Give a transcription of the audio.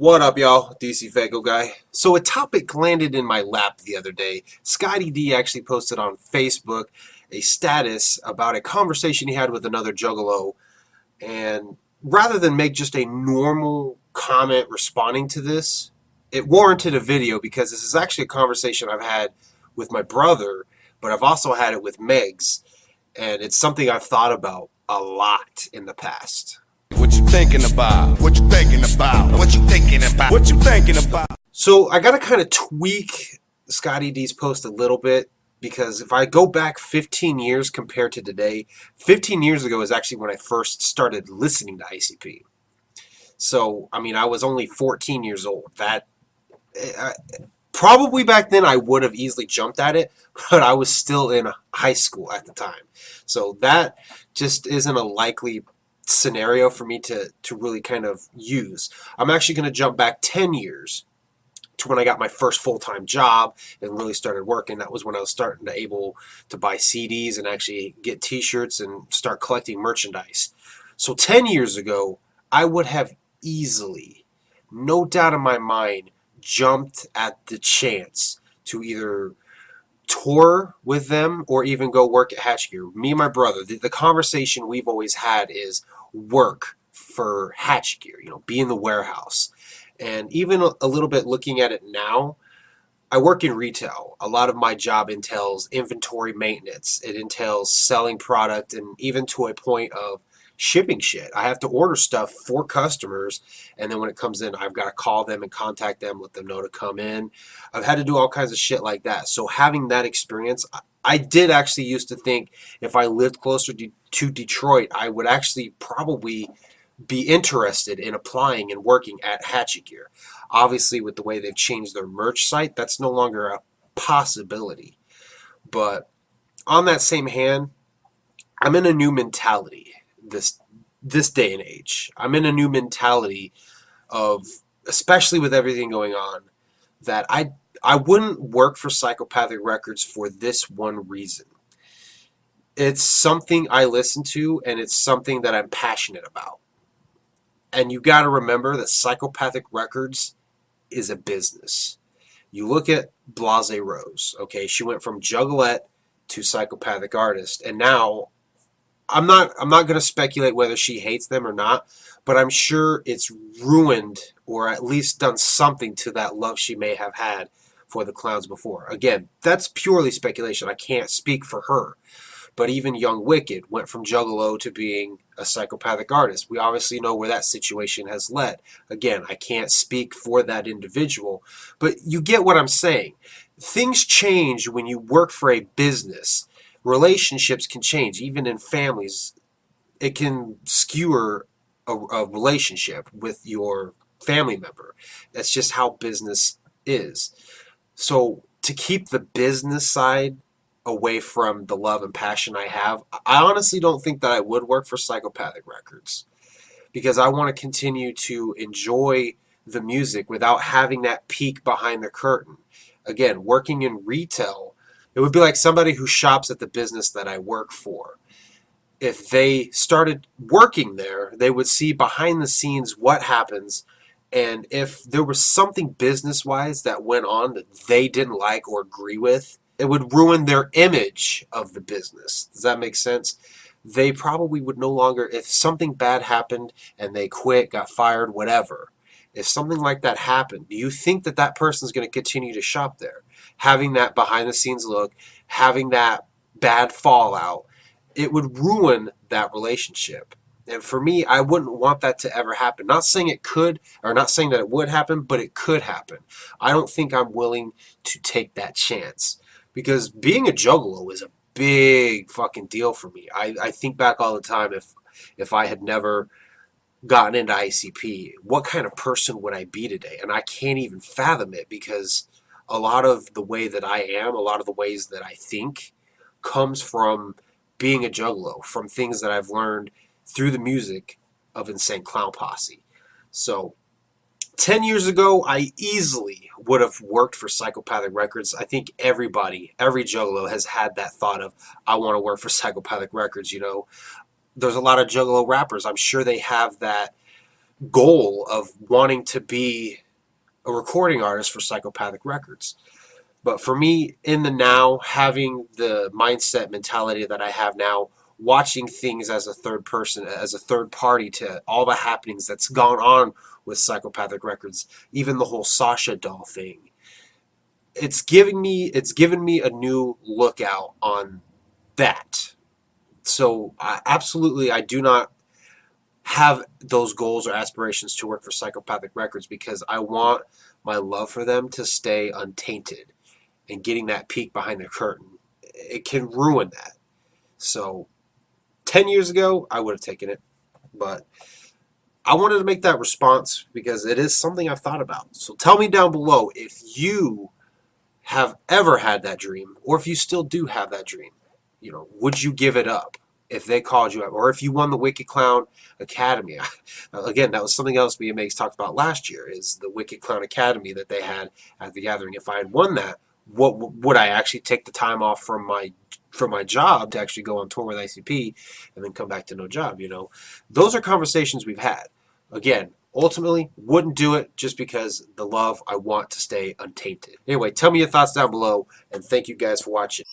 What up, y'all? DCFAYGOGUY. So a topic landed in my lap the other day. Scotty D actually posted on Facebook a status about a conversation he had with another juggalo, and rather than make just a normal comment responding to this, it warranted a video because this is actually a conversation I've had with my brother, but I've also had it with Megs, and it's something I've thought about a lot in the past. What you thinking about? What you thinking about? What you thinking about? What you thinking about? So I gotta kind of tweak Scotty D's post a little bit because if I go back 15 years compared to today, 15 years ago is actually when I first started listening to ICP. So, I mean, I was only 14 years old. Probably back then I would have easily jumped at it, but I was still in high school at the time. So that just isn't a likely scenario for me to really kind of use. I'm actually going to jump back 10 years to when I got my first full-time job and really started working. That was when I was starting to able to buy CDs and actually get t-shirts and start collecting merchandise. So 10 years ago, I would have easily, no doubt in my mind, jumped at the chance to either tour with them or even go work at Hatch Gear. Me and my brother, the conversation we've always had is work for Hatch Gear, be in the warehouse. And even a little bit looking at it now, I work in retail. A lot of my job entails inventory maintenance. It entails selling product and even to a point of shipping shit. I have to order stuff for customers, and then when it comes in, I've got to call them and contact them, let them know to come in. I've had to do all kinds of shit like that. So having that experience, I did actually used to think if I lived closer to Detroit, I would actually probably be interested in applying and working at Hatchet Gear. Obviously, with the way they've changed their merch site, that's no longer a possibility. But on that same hand, I'm in a new mentality this day and age. I'm in a new mentality of, especially with everything going on, that I wouldn't work for Psychopathic Records for this one reason. It's something I listen to, and it's something that I'm passionate about. And you got to remember that Psychopathic Records is a business. You look at Blase Rose, okay? She went from Juggalette to Psychopathic Artist, and now I'm not going to speculate whether she hates them or not, but I'm sure it's ruined or at least done something to that love she may have had for the clowns before. Again, that's purely speculation. I can't speak for her. But even Young Wicked went from Juggalo to being a Psychopathic Artist. We obviously know where that situation has led. Again, I can't speak for that individual, but you get what I'm saying. Things change when you work for a business. Relationships can change, even in families. It can skewer a relationship with your family member. That's just how business is. So to keep the business side away from the love and passion I have, I honestly don't think that I would work for Psychopathic Records, because I want to continue to enjoy the music without having that peek behind the curtain. Again, working in retail, it would be like somebody who shops at the business that I work for. If they started working there, they would see behind the scenes what happens, and if there was something business-wise that went on that they didn't like or agree with, it would ruin their image of the business. Does that make sense? They probably would no longer, if something bad happened and they quit, got fired, whatever, if something like that happened, do you think that that person's going to continue to shop there? Having that behind-the-scenes look, having that bad fallout, it would ruin that relationship. And for me, I wouldn't want that to ever happen. Not saying it could, or not saying that it would happen, but it could happen. I don't think I'm willing to take that chance, because being a juggalo is a big fucking deal for me. I think back all the time, if I had never gotten into ICP, what kind of person would I be today? And I can't even fathom it, because a lot of the way that I am, a lot of the ways that I think, comes from being a juggalo, from things that I've learned through the music of Insane Clown Posse. So 10 years ago, I easily would have worked for Psychopathic Records. I think everybody, every juggalo has had that thought of, I want to work for Psychopathic Records, There's a lot of juggalo rappers. I'm sure they have that goal of wanting to be a recording artist for Psychopathic Records. But for me, in the now, having the mindset mentality that I have now, watching things as a third person, as a third party to all the happenings that's gone on with Psychopathic Records, even the whole Sasha doll thing, it's given me a new lookout on that. So I do not have those goals or aspirations to work for Psychopathic Records because I want my love for them to stay untainted. And getting that peek behind the curtain, it can ruin that. So 10 years ago, I would have taken it. But I wanted to make that response because it is something I've thought about. So tell me down below if you have ever had that dream, or if you still do have that dream. Would you give it up if they called you up, or if you won the Wicked Clown Academy? Again, that was something else BMX talked about last year, is the Wicked Clown Academy that they had at the gathering. If I had won that, what would I actually take the time off from my job to actually go on tour with ICP and then come back to no job? Those are conversations we've had. Again, ultimately, wouldn't do it just because the love I want to stay untainted. Anyway, tell me your thoughts down below, and thank you guys for watching.